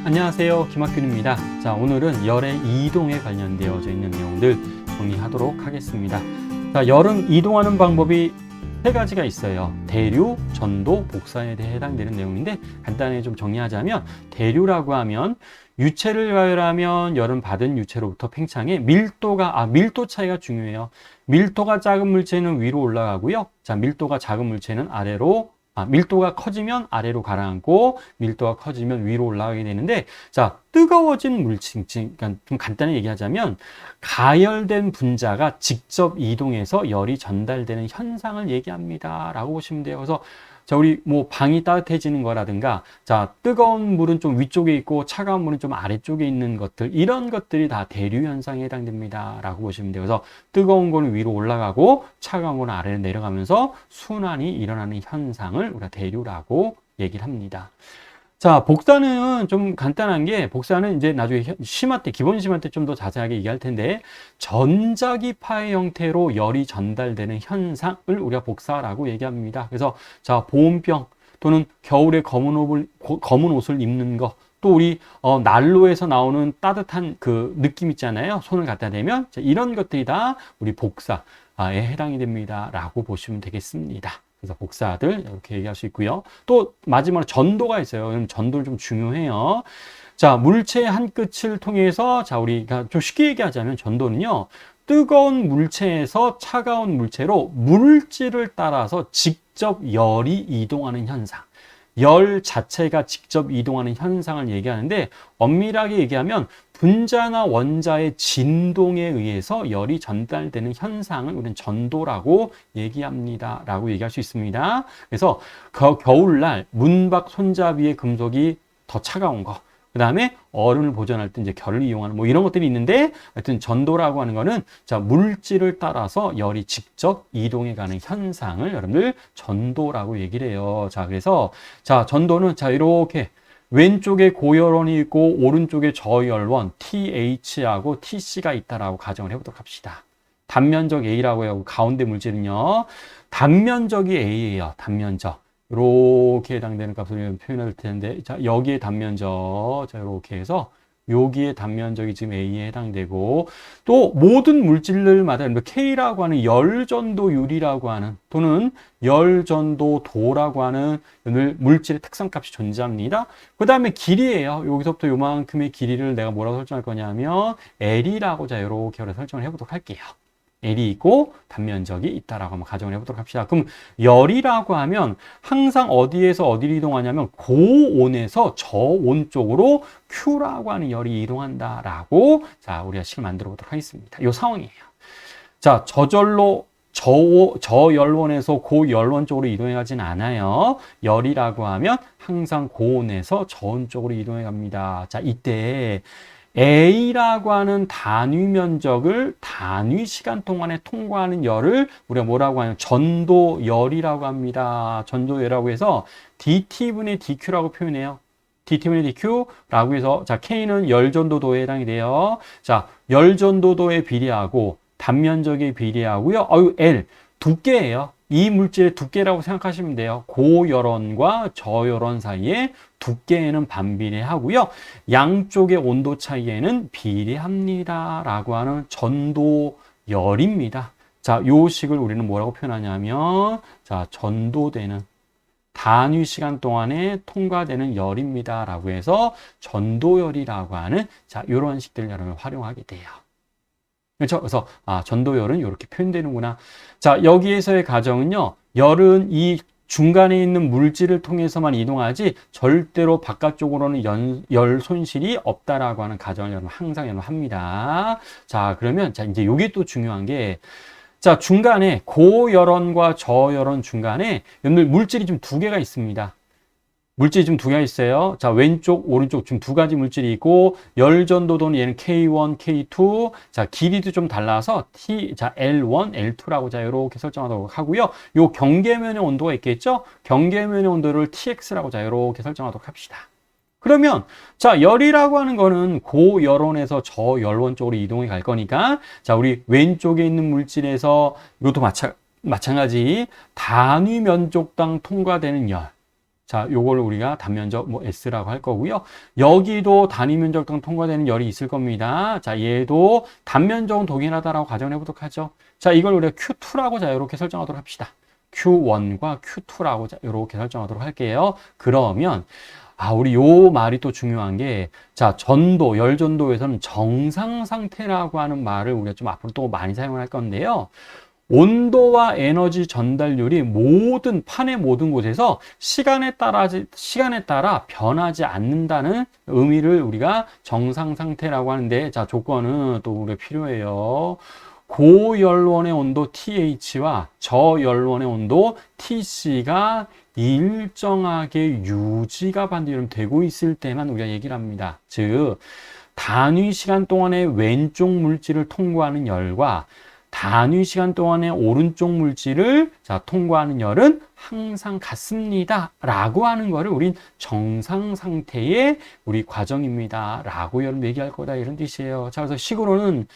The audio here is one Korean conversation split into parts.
안녕하세요. 김학균입니다. 자, 오늘은 열의 이동에 관련되어져 있는 내용들 정리하도록 하겠습니다. 자, 열은 이동하는 방법이 세 가지가 있어요. 대류, 전도, 복사에 대해 해당되는 내용인데 간단히 좀 정리하자면 대류라고 하면 유체를 가열하면 열은 받은 유체로부터 팽창해 밀도 차이가 중요해요. 밀도가 작은 물체는 위로 올라가고요. 자, 밀도가 작은 물체는 밀도가 커지면 아래로 가라앉고 밀도가 커지면 위로 올라가게 되는데, 자, 뜨거워진 물질, 그러니까 좀 간단히 얘기하자면 가열된 분자가 직접 이동해서 열이 전달되는 현상을 얘기합니다 라고 보시면 돼요. 그래서 자, 우리 방이 따뜻해지는 거라든가, 자, 뜨거운 물은 좀 위쪽에 있고 차가운 물은 좀 아래쪽에 있는 것들, 이런 것들이 다 대류 현상에 해당됩니다 라고 보시면 돼요. 그래서 뜨거운 거는 위로 올라가고 차가운 거는 아래로 내려가면서 순환이 일어나는 현상을 우리가 대류라고 얘기를 합니다. 자, 복사는 좀 간단한 게, 복사는 이제 나중에 심화 때, 기본 심화 때 좀 더 자세하게 얘기할 텐데, 전자기파의 형태로 열이 전달되는 현상을 우리가 복사라고 얘기합니다. 그래서, 자, 보온병 또는 겨울에 검은 옷을 입는 거, 또 우리 난로에서 나오는 따뜻한 그 느낌 있잖아요. 손을 갖다 대면, 자, 이런 것들이 다 우리 복사에 해당이 됩니다 라고 보시면 되겠습니다. 그래서 복사들 이렇게 얘기할 수 있고요. 또 마지막으로 전도가 있어요. 전도를 좀 중요해요. 자, 물체의 한 끝을 통해서, 자, 우리가 좀 쉽게 얘기하자면 전도는요, 뜨거운 물체에서 차가운 물체로 물질을 따라서 직접 열이 이동하는 현상. 열 자체가 직접 이동하는 현상을 얘기하는데, 엄밀하게 얘기하면 분자나 원자의 진동에 의해서 열이 전달되는 현상을 우리는 전도라고 얘기합니다 라고 얘기할 수 있습니다. 그래서 겨울날 문밖 손잡이의 금속이 더 차가운 거, 그 다음에 얼음을 보존할 때 이제 결을 이용하는 이런 것들이 있는데, 하여튼 전도라고 하는 거는, 자, 물질을 따라서 열이 직접 이동해 가는 현상을 여러분들 전도라고 얘기를 해요. 자, 그래서, 자, 전도는, 자, 이렇게 왼쪽에 고열원이 있고 오른쪽에 저열원 TH하고 TC가 있다라고 가정을 해보도록 합시다. 단면적 A라고 하고 가운데 물질은요, 단면적이 A예요. 단면적. 이렇게 해당되는 값을 표현할 텐데, 자, 여기에 단면적, 자, 이렇게 해서 여기에 단면적이 지금 A에 해당되고, 또 모든 물질들마다 K라고 하는 열전도율이라고 하는, 또는 열전도도라고 하는 물질의 특성값이 존재합니다. 그 다음에 길이에요. 여기서부터 요만큼의 길이를 내가 뭐라고 설정할 거냐면 L이라고, 자, 이렇게 설정을 해보도록 할게요. L이 있고 단면적이 있다라고 한번 가정을 해보도록 합시다. 그럼 열이라고 하면 항상 어디에서 어디로 이동하냐면 고온에서 저온 쪽으로 Q라고 하는 열이 이동한다라고, 자, 우리가 식을 만들어 보도록 하겠습니다. 이 상황이에요. 자, 저열원에서 고열원 쪽으로 이동해 가진 않아요. 열이라고 하면 항상 고온에서 저온 쪽으로 이동해 갑니다. 자, 이때 A라고 하는 단위 면적을 단위 시간 동안에 통과하는 열을 우리가 뭐라고 하냐면 전도열이라고 합니다. 전도열이라고 해서 dT분의 dQ라고 표현해요. dT분의 dQ라고 해서, 자, K는 열전도도에 해당이 돼요. 자, 열전도도에 비례하고 단면적에 비례하고요. L 두께예요. 이 물질의 두께라고 생각하시면 돼요. 고열원과 저열원 사이에 두께에는 반비례하고요. 양쪽의 온도 차이에는 비례합니다 라고 하는 전도열입니다. 자, 요 식을 우리는 뭐라고 표현하냐면, 자, 전도되는 단위 시간 동안에 통과되는 열입니다 라고 해서 전도열이라고 하는, 자, 요런 식들을 여러분 활용하게 돼요. 그렇죠? 그래서 전도열은 이렇게 표현되는구나. 자, 여기에서의 가정은요, 열은 이 중간에 있는 물질을 통해서만 이동하지 절대로 바깥쪽으로는 열 손실이 없다라고 하는 가정을 여러분 항상 여러분 합니다. 자, 그러면, 자, 이제 요게 또 중요한 게, 자, 중간에 고열원과 저열원 중간에 여러분들 물질이 좀 두 개가 있습니다. 물질이 좀 두 개가 있어요. 자, 왼쪽, 오른쪽 지금 두 가지 물질이 있고, 열전도도는 얘는 K1, K2. 자, 길이도 좀 달라서 자, L1, L2라고, 자, 이렇게 설정하도록 하고요. 요 경계면의 온도가 있겠죠? 경계면의 온도를 TX라고, 자, 이렇게 설정하도록 합시다. 그러면, 자, 열이라고 하는 거는 고열원에서 저열원 쪽으로 이동해 갈 거니까, 자, 우리 왼쪽에 있는 물질에서 이것도 마찬가지 단위 면적당 통과되는 열. 자, 요걸 우리가 단면적 뭐 S라고 할 거고요. 여기도 단위 면적당 통과되는 열이 있을 겁니다. 자, 얘도 단면적은 동일하다라고 가정해 보도록 하죠. 자, 이걸 우리가 Q2라고 자, 이렇게 설정하도록 합시다. Q1과 Q2라고 자, 이렇게 설정하도록 할게요. 그러면 우리 요 말이 또 중요한 게, 자, 전도, 열전도에서는 정상 상태라고 하는 말을 우리가 좀 앞으로 또 많이 사용을 할 건데요. 온도와 에너지 전달률이 판의 모든 곳에서 시간에 따라 변하지 않는다는 의미를 우리가 정상 상태라고 하는데, 자, 조건은 또 우리가 필요해요. 고열원의 온도 TH와 저열원의 온도 TC가 일정하게 유지가 반드시 되고 있을 때만 우리가 얘기를 합니다. 즉, 단위 시간 동안에 왼쪽 물질을 통과하는 열과 단위 시간 동안에 오른쪽 물질을 통과하는 열은 항상 같습니다. 라고 하는 거를 우린 정상 상태의 우리 과정입니다. 라고 여러분 얘기할 거다. 이런 뜻이에요. 자, 그래서 식으로는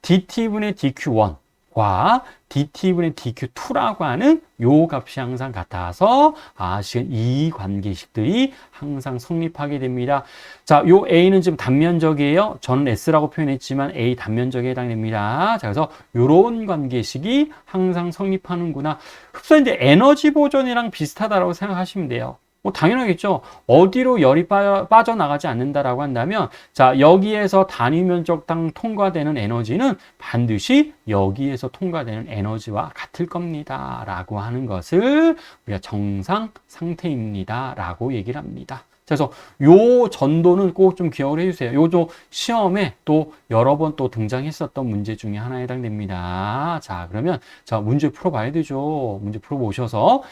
dt분의 dq1과 dt분의 dq2라고 하는 요 값이 항상 같아서 지금 이 관계식들이 항상 성립하게 됩니다. 자, 요 A는 지금 단면적이에요. 저는 S라고 표현했지만 A 단면적에 해당됩니다. 자, 그래서 요런 관계식이 항상 성립하는구나. 흡선 이제 에너지 보존이랑 비슷하다라고 생각하시면 돼요. 뭐 당연하겠죠. 어디로 열이 빠져나가지 않는다라고 한다면, 자, 여기에서 단위 면적당 통과되는 에너지는 반드시 여기에서 통과되는 에너지와 같을 겁니다. 라고 하는 것을 우리가 정상 상태입니다. 라고 얘기를 합니다. 그래서 요 전도는 꼭 좀 기억을 해주세요. 요도 시험에 또 여러 번 또 등장했었던 문제 중에 하나에 해당됩니다. 자, 그러면 자, 문제 풀어봐야 되죠. 문제 풀어보셔서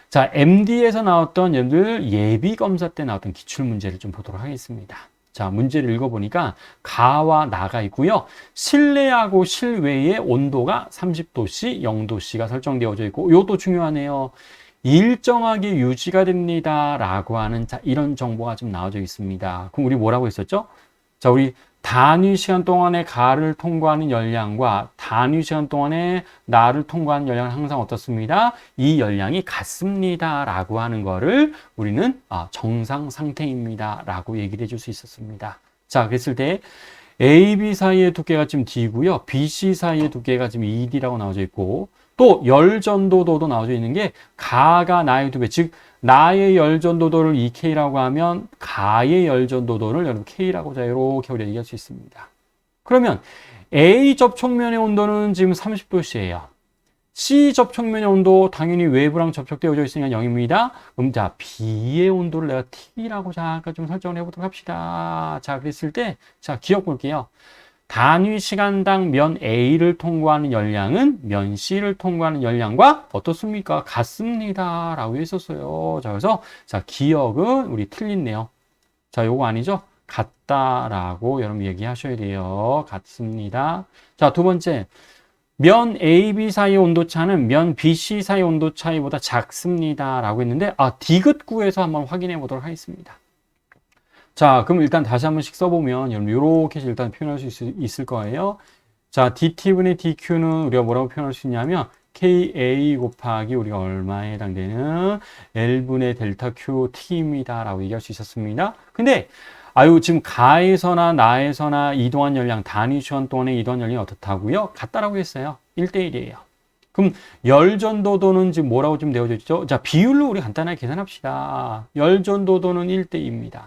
자, MD에서 나왔던 여러분들 예비검사 때 나왔던 기출문제를 좀 보도록 하겠습니다. 자, 문제를 읽어보니까 가와 나가 있고요. 실내하고 실외의 온도가 30도씨, 0도씨가 설정되어져 있고, 이것도 중요하네요. 일정하게 유지가 됩니다. 라고 하는 자, 이런 정보가 좀 나와져 있습니다. 그럼 우리 뭐라고 했었죠? 자, 우리 단위 시간 동안에 가를 통과하는 열량과 단위 시간 동안에 나를 통과하는 열량은 항상 어떻습니다? 이 열량이 같습니다. 라고 하는 거를 우리는 정상 상태입니다. 라고 얘기를 해줄 수 있었습니다. 자, 그랬을 때 AB 사이의 두께가 지금 D고요. BC 사이의 두께가 지금 ED라고 나와져 있고, 또 열전도도도 나와져 있는 게 가가 나의 두배, 즉 나의 열전도도를 EK라고 하면 가의 열전도도를 여러분 K라고 자 이렇게 우리가 얘기할 수 있습니다. 그러면 A 접촉면의 온도는 지금 30도씨예요. C 접촉면의 온도 당연히 외부랑 접촉되어져 있으니까 0입니다. 그럼 자, B의 온도를 내가 T라고 잠깐 좀 설정을 해보도록 합시다. 자, 그랬을 때 자, 기억 볼게요. 단위 시간당 면 A를 통과하는 열량은 면 C를 통과하는 열량과 어떻습니까? 같습니다. 라고 했었어요. 자, 그래서 자, 기억은 우리 틀린네요. 자, 요거 아니죠? 같다라고 여러분 얘기하셔야 돼요. 같습니다. 자, 두 번째. 면 AB 사이의 온도차는 면 BC 사이의 온도차이보다 작습니다. 라고 했는데, 디귿구에서 한번 확인해 보도록 하겠습니다. 자, 그럼 일단 다시 한 번씩 써보면 여러분 이렇게 일단 표현할 수 있을 거예요. 자, dt분의 dq는 우리가 뭐라고 표현할 수 있냐면 ka 곱하기 우리가 얼마에 해당되는 l분의 델타 q t입니다. 라고 얘기할 수 있었습니다. 근데 지금 가에서나 나에서나 이동한 열량, 단위 시간 동안의 이동한 열량이 어떻다고요? 같다라고 했어요. 1대1이에요. 그럼 열전도도는 지금 뭐라고 좀 되어져 있죠? 자, 비율로 우리 간단하게 계산합시다. 열전도도는 1대2입니다.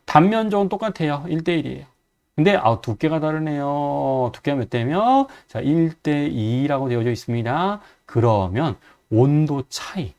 단면적은 똑같아요. 1대1이에요. 근데 두께가 다르네요. 두께가 몇 대며? 자, 1대2라고 되어져 있습니다. 그러면 온도 차이.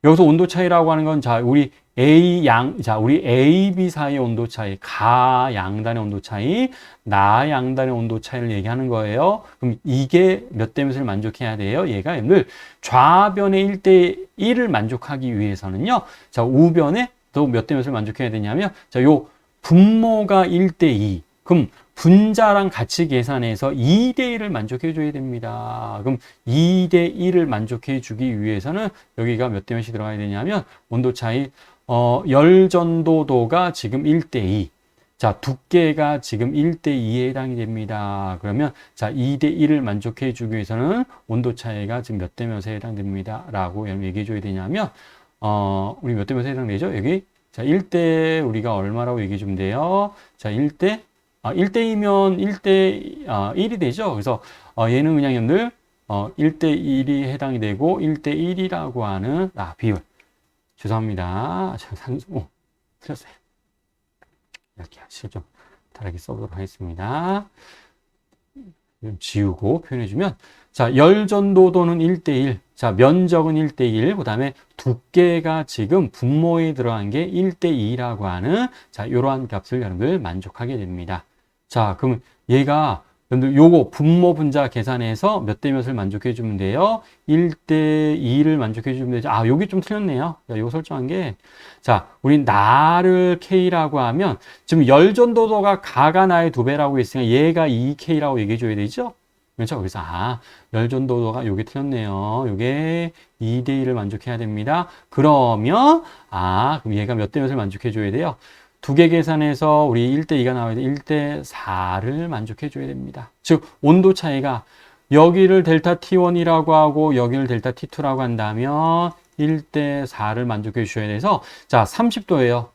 여기서 온도 차이라고 하는 건 자, 우리 우리 A, B 사이의 온도 차이, 가 양단의 온도 차이, 나 양단의 온도 차이를 얘기하는 거예요. 그럼 이게 몇 대 몇을 만족해야 돼요? 얘가 늘 좌변의 1대1을 만족하기 위해서는요. 자, 우변에 또 몇 대 몇을 만족해야 되냐면, 자, 요 분모가 1대2. 그럼 분자랑 같이 계산해서 2대1을 만족해 줘야 됩니다. 그럼 2대1을 만족해 주기 위해서는 여기가 몇 대 몇이 들어가야 되냐면, 온도 차이, 열전도도가 지금 1대2. 자, 두께가 지금 1대2에 해당이 됩니다. 그러면 자, 2대1을 만족해 주기 위해서는 온도 차이가 지금 몇 대 몇에 해당됩니다. 라고 얘기해 줘야 되냐면, 우리 몇 대 몇에 해당되죠? 여기. 자, 1대 우리가 얼마라고 얘기해 주면 돼요? 자, 1대, 1대2면 1대, 1이 되죠? 그래서, 얘는 그냥 여러분들, 1대1이 해당이 되고, 1대1이라고 하는, 비율. 죄송합니다. 틀렸어요. 이렇게 실 좀 다르게 써보도록 하겠습니다. 좀 지우고 표현해주면, 자, 열전도도는 1대1. 자, 면적은 1대1. 그 다음에 두께가 지금 분모에 들어간 게 1대2라고 하는, 자, 이러한 값을 여러분들 만족하게 됩니다. 자, 그럼 얘가, 여러분들 요거 분모 분자 계산해서 몇 대 몇을 만족해 주면 돼요? 1대2를 만족해 주면 되죠. 여기 좀 틀렸네요. 요거 설정한 게. 자, 우린 나를 K라고 하면, 지금 열전도도가 가가 나의 2배라고 했으니까 얘가 2K라고 얘기해 줘야 되죠? 그렇죠? 그래서, 열전도도가 요게 틀렸네요. 요게 2대2를 만족해야 됩니다. 그러면, 그럼 얘가 몇 대 몇을 만족해 줘야 돼요? 두 개 계산해서 우리 1대2가 나와야 돼. 1대4를 만족해 줘야 됩니다. 즉, 온도 차이가 여기를 델타 T1이라고 하고 여기를 델타 T2라고 한다면 1대4를 만족해 주셔야 돼서, 자, 30도예요.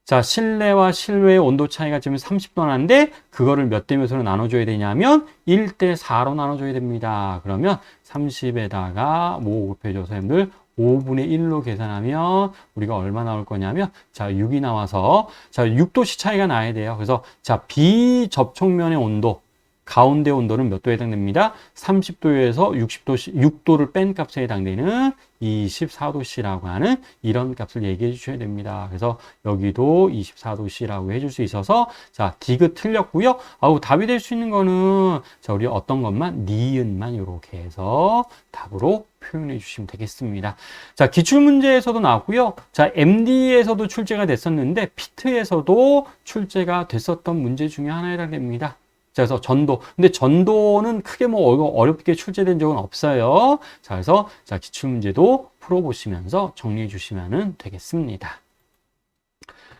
자, 실내와 실외의 온도 차이가 지금 30도 나는데 그거를 몇 대 몇으로 나눠줘야 되냐면 1대4로 나눠줘야 됩니다. 그러면 30에다가 뭐 곱해줘서 여러분들 5분의 1로 계산하면 우리가 얼마 나올 거냐면, 자, 6이 나와서, 자, 6도씨 차이가 나야 돼요. 그래서, 자, 비접촉면의 온도, 가운데 온도는 몇 도에 해당됩니다? 30도에서 60도씨, 6도를 뺀 값에 해당되는 24도씨라고 하는 이런 값을 얘기해 주셔야 됩니다. 그래서 여기도 24도씨라고 해줄 수 있어서, 자, 디귿 틀렸고요. 답이 될 수 있는 거는, 자, 우리 어떤 것만, 니은만 이렇게 해서 답으로 표현해 주시면 되겠습니다. 자, 기출문제에서도 나왔고요. 자, MD에서도 출제가 됐었는데, 피트에서도 출제가 됐었던 문제 중에 하나에 해당됩니다. 자, 그래서 전도. 근데 전도는 크게 뭐 어렵게 출제된 적은 없어요. 자, 그래서 자, 기출문제도 풀어보시면서 정리해 주시면 되겠습니다.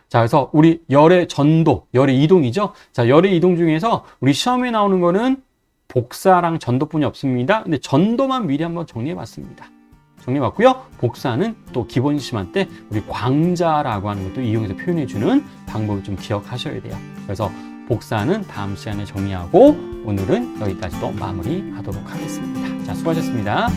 자, 그래서 우리 열의 전도, 열의 이동이죠. 자, 열의 이동 중에서 우리 시험에 나오는 거는 복사랑 전도뿐이 없습니다. 근데 전도만 미리 한번 정리해 봤습니다. 정리해 봤고요. 복사는 또 기본 시험할 때 우리 광자라고 하는 것도 이용해서 표현해 주는 방법을 좀 기억하셔야 돼요. 그래서 복사는 다음 시간에 정리하고 오늘은 여기까지도 마무리하도록 하겠습니다. 자, 수고하셨습니다.